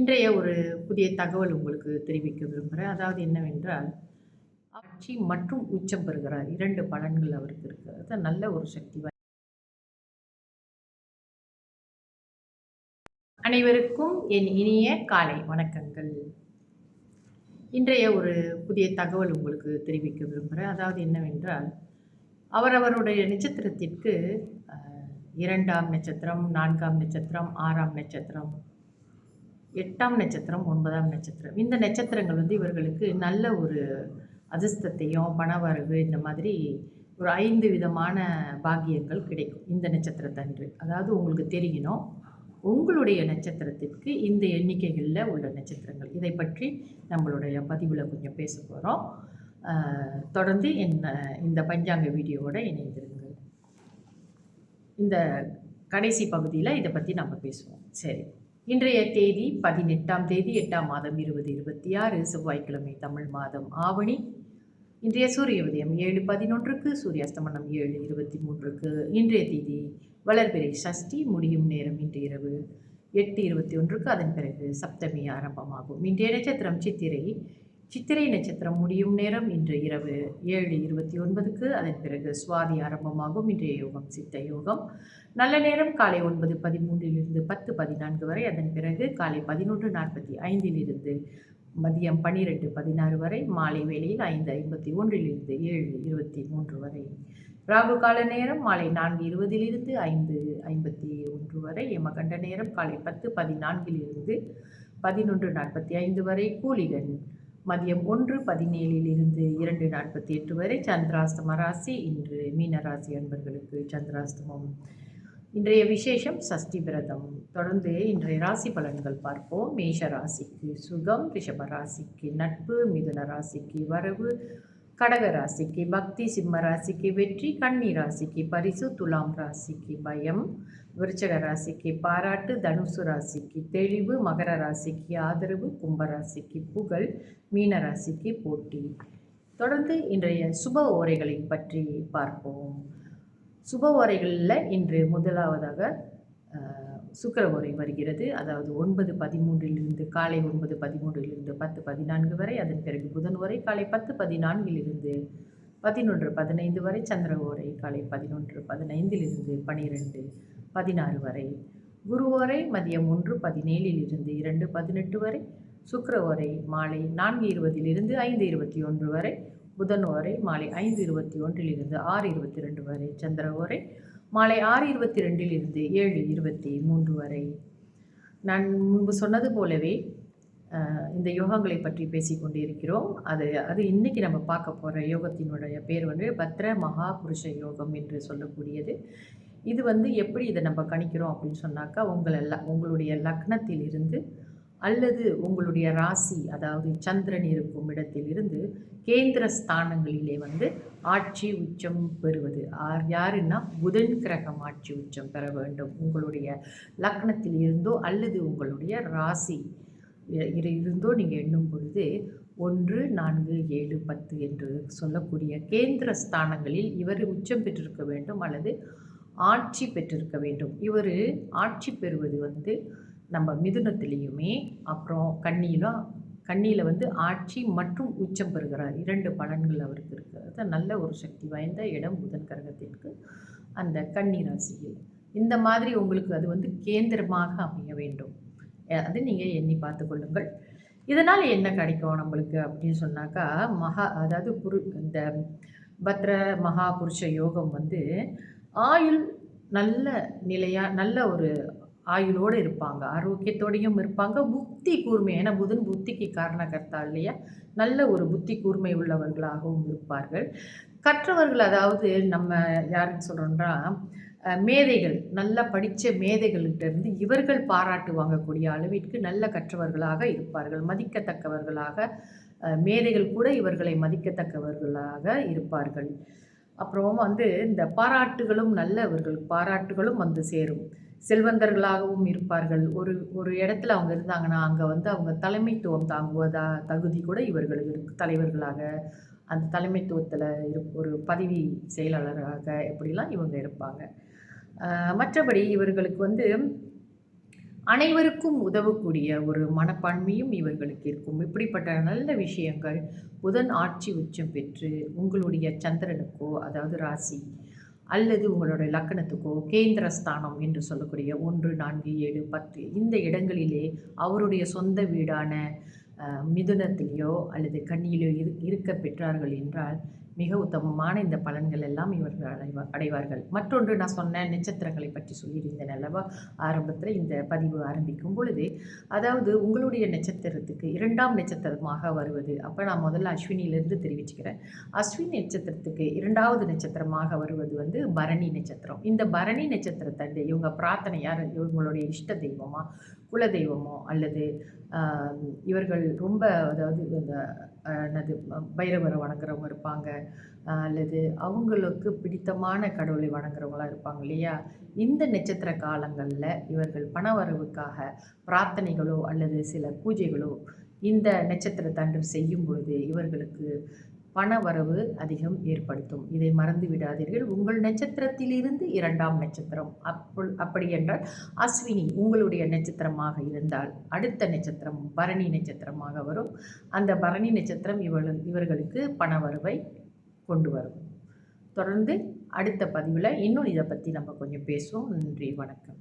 இன்றைய ஒரு புதிய தகவல் உங்களுக்கு தெரிவிக்க விரும்புகிறேன். அதாவது என்னவென்றால், ஆட்சி மற்றும் உச்சம் பெறுகிறார். 2 பலன்கள் அவருக்கு இருக்கு. அது நல்ல ஒரு சக்தி அனைவருக்கும் என் இனிய காலை வணக்கங்கள். இன்றைய ஒரு புதிய தகவல் உங்களுக்கு தெரிவிக்க விரும்புகிறேன். அதாவது என்னவென்றால், அவரவருடைய நட்சத்திரத்திற்கு 2ஆம் நட்சத்திரம், 4ஆம் நட்சத்திரம், 6ஆம் நட்சத்திரம், 8ஆம் நட்சத்திரம், 9ஆம் நட்சத்திரம். இந்த நட்சத்திரங்கள் இவர்களுக்கு நல்ல ஒரு அதிர்ஷ்டத்தையும், பணவரவு இந்த மாதிரி ஒரு 5 விதமான பாக்கியங்கள் கிடைக்கும் இந்த நட்சத்திரத்தன்று. அதாவது உங்களுக்கு தெரியணும், உங்களுடைய நட்சத்திரத்திற்கு இந்த எண்ணிக்கைகளில் உள்ள நட்சத்திரங்கள். இதை பற்றி நம்மளுடைய பதிவில் கொஞ்சம் பேச போகிறோம். தொடர்ந்து இந்த பஞ்சாங்க வீடியோவோட இணைந்திருங்கள். இந்த கடைசி பகுதியில் இதை பற்றி நம்ம பேசுவோம். சரி, இன்றைய தேதி 18ஆம் தேதி 8ஆம் மாதம் 2026 செவ்வாய்க்கிழமை, தமிழ் மாதம் ஆவணி. இன்றைய சூரிய உதயம் 7:11க்கு, சூரிய அஸ்தமனம் 7:23க்கு. இன்றைய தேதி வளர்பிறை சஷ்டி, முடியும் நேரம் இன்று இரவு 8:21க்கு. அதன் பிறகு சப்தமி ஆரம்பமாகும். இன்றைய நட்சத்திரம் சித்திரை. சித்திரை நட்சத்திரம் முடியும் நேரம் இன்று இரவு 7:29க்கு. அதன் பிறகு சுவாதி ஆரம்பமாகும். இன்றைய யோகம் சித்த யோகம். நல்ல நேரம் காலை 9:13 10:14 வரை. அதன் பிறகு காலை 11:45 மதியம் 12:16 வரை. மாலை வேளையில் 5:51 7:23 வரை. ராகு கால நேரம் மாலை 4:20 5:51 வரை. யமகண்ட நேரம் காலை 10:14 11:45 வரை. கூலிகன் மதியம் 1:17 2:48 வரை. சந்திராஸ்தம ராசி. இன்று மீனராசி அன்பர்களுக்கு சந்திராஸ்தமம். இன்றைய விசேஷம் சஷ்டி விரதம். தொடர்ந்து இன்றைய ராசி பலன்கள் பார்ப்போம். மேஷ ராசிக்கு சுகம், ரிஷப ராசிக்கு நட்பு, மிதுன ராசிக்கு வரவு, கடக ராசிக்கு பக்தி, சிம்ம ராசிக்கு வெற்றி, கன்னி ராசிக்கு பரிசு, துலாம் ராசிக்கு பயம், விருச்சக ராசிக்கு பாராட்டு, தனுசு ராசிக்கு தெளிவு, மகர ராசிக்கு ஆதரவு, கும்ப ராசிக்கு புகழ், மீன ராசிக்கு போட்டி. தொடர்ந்து இன்றைய சுப ஓரைகளை பற்றி பார்ப்போம். சுப ஓரைகளில் இன்று முதலாவதாக சுக்கிர ஓரை வருகிறது. அதாவது 9:13 காலை 9:13 10:14 வரை. அதன் பிறகு புதன் ஓரை காலை 10:14 11:15 வரை. சந்திர ஓரை காலை 11:15 12:16 வரை. குரு ஓரை மதியம் 1:17 2:18 வரை. சுக்கிர ஓரை மாலை 4:20 5:21 வரை. புதன் ஓரை மாலை 5:21 6:22 வரை. சந்திர ஓரை மாலை 6:22 7:23 வரை. நான் முன்பு சொன்னது போலவே இந்த யோகங்களை பற்றி பேசிக்கொண்டு இருக்கிறோம். அது இன்னைக்கு நம்ம பார்க்க போகிற யோகத்தினுடைய பேர் பத்ர மகா புருஷ யோகம் என்று சொல்லக்கூடியது. இது எப்படி இதை நம்ம கணிக்கிறோம் அப்படின்னு சொன்னாக்கா, உங்களுடைய லக்னத்தில் இருந்து அல்லது உங்களுடைய ராசி, அதாவது சந்திரன் இருக்கும் இடத்திலிருந்து கேந்திர ஸ்தானங்களிலே ஆட்சி உச்சம் பெறுவது யாருன்னா புதன் கிரகம் ஆட்சி உச்சம் பெற வேண்டும். உங்களுடைய லக்னத்தில் இருந்தோ அல்லது உங்களுடைய ராசி இருந்தோ நீங்கள் எண்ணும் பொழுது 1 4 7 10 என்று சொல்லக்கூடிய கேந்திர ஸ்தானங்களில் இவர் உச்சம் பெற்றிருக்க வேண்டும் அல்லது ஆட்சி பெற்றிருக்க வேண்டும். இவர் ஆட்சி பெறுவது நம்ம மிதுனத்திலையுமே, அப்புறம் கன்னியில் ஆட்சி மற்றும் உச்சம் பெறுகிறார். 2 பலன்கள் அவருக்கு இருக்கிறது. நல்ல ஒரு சக்தி வாய்ந்த இடம் புதன் கிரகத்திற்கு அந்த கன்னி ராசியில். இந்த மாதிரி உங்களுக்கு அது கேந்திரமாக அமைய வேண்டும். அது நீங்கள் எண்ணி பார்த்து கொள்ளுங்கள். இதனால் என்ன கிடைக்கும் நம்மளுக்கு அப்படின்னு சொன்னாக்கா, அதாவது இந்த பத்ர மகா புருஷ யோகம் ஆயுள் நல்ல நிலையாக நல்ல ஒரு ஆயுளோடு இருப்பாங்க, ஆரோக்கியத்தோடையும் இருப்பாங்க, புத்தி கூர்மை. ஏன்னா புதன் புத்திக்கு காரணக்கர்த்தா இல்லையா? நல்ல ஒரு புத்தி கூர்மை உள்ளவர்களாகவும் இருப்பார்கள். கற்றவர்கள், அதாவது நம்ம யாருன்னு சொல்கிறோம்னா மேதைகள், நல்லா படித்த மேதைகள்கிட்டருந்து இவர்கள் பாராட்டு வாங்கக்கூடிய அளவிற்கு நல்ல கற்றவர்களாக இருப்பார்கள், மதிக்கத்தக்கவர்களாக. மேதைகள் கூட இவர்களை மதிக்கத்தக்கவர்களாக இருப்பார்கள். அப்புறம் இந்த பாராட்டுகளும் நல்லவர்கள் பாராட்டுகளும் சேரும். செல்வந்தர்களாகவும் இருப்பார்கள். ஒரு இடத்துல அவங்க இருந்தாங்கன்னா அங்கே அவங்க தலைமைத்துவம் தாங்குவதா தகுதி கூட இவர்களுக்கு தலைவர்களாக, அந்த தலைமைத்துவத்தில் ஒரு பதவி செயலாளராக இப்படிலாம் இவங்க இருப்பாங்க. மற்றபடி இவர்களுக்கு அனைவருக்கும் உதவக்கூடிய ஒரு மனப்பான்மையும் இவர்களுக்கு இருக்கும். இப்படிப்பட்ட நல்ல விஷயங்கள் புதன் ஆட்சி உச்சம் பெற்று உங்களுடைய சந்திரனுக்கோ, அதாவது ராசி அல்லது உங்களுடைய லக்கணத்துக்கோ கேந்திரஸ்தானம் என்று சொல்லக்கூடிய 1, 4, 7, 10 இந்த இடங்களிலே அவருடைய சொந்த வீடான மிதுனத்திலேயோ அல்லது கன்னியிலோ இருக்க பெற்றார்கள் என்றால் மிக உத்தமமான இந்த பலன்கள் எல்லாம் இவர்கள் அடைவார்கள். மற்றொன்று, நான் சொன்ன நட்சத்திரங்களை பற்றி சொல்லியிருந்தேன் அல்லவா ஆரம்பத்தில் இந்த பதிவு ஆரம்பிக்கும் பொழுது, அதாவது உங்களுடைய நட்சத்திரத்துக்கு 2ஆம் நட்சத்திரமாக வருவது, அப்போ நான் முதல்ல அஸ்வினியிலிருந்து தெரிவிச்சுக்கிறேன். அஸ்வினி நட்சத்திரத்துக்கு 2வது நட்சத்திரமாக வருவது வந்து பரணி நட்சத்திரம். இந்த பரணி நட்சத்திரத்தை இவங்க பிரார்த்தனை யார், இவங்களுடைய இஷ்ட தெய்வமா, குல தெய்வமோ அல்லது இவர்கள் ரொம்ப, அதாவது இந்த என்னது பைரவரை வணங்குறவங்க இருப்பாங்க, அல்லது அவங்களுக்கு பிடித்தமான கடவுளை வணங்குறவங்களாம் இருப்பாங்க இல்லையா. இந்த நட்சத்திர காலங்களில் இவர்கள் பணவரவுக்காக பிரார்த்தனைகளோ அல்லது சில பூஜைகளோ இந்த நட்சத்திரத்தன்று செய்யும் பொழுது இவர்களுக்கு பண வரவு அதிகம் ஏற்படுத்தும். இதை மறந்து விடாதீர்கள். உங்கள் நட்சத்திரத்திலிருந்து 2ஆம் நட்சத்திரம் அப்படி என்றால் அஸ்வினி உங்களுடைய நட்சத்திரமாக இருந்தால் அடுத்த நட்சத்திரம் பரணி நட்சத்திரமாக வரும். அந்த பரணி நட்சத்திரம் இவர்களுக்கு பண வரவை கொண்டு வரும். தொடர்ந்து அடுத்த பதிவில் இன்னும் இதை பற்றி நம்ம கொஞ்சம் பேசுவோம். நன்றி, வணக்கம்.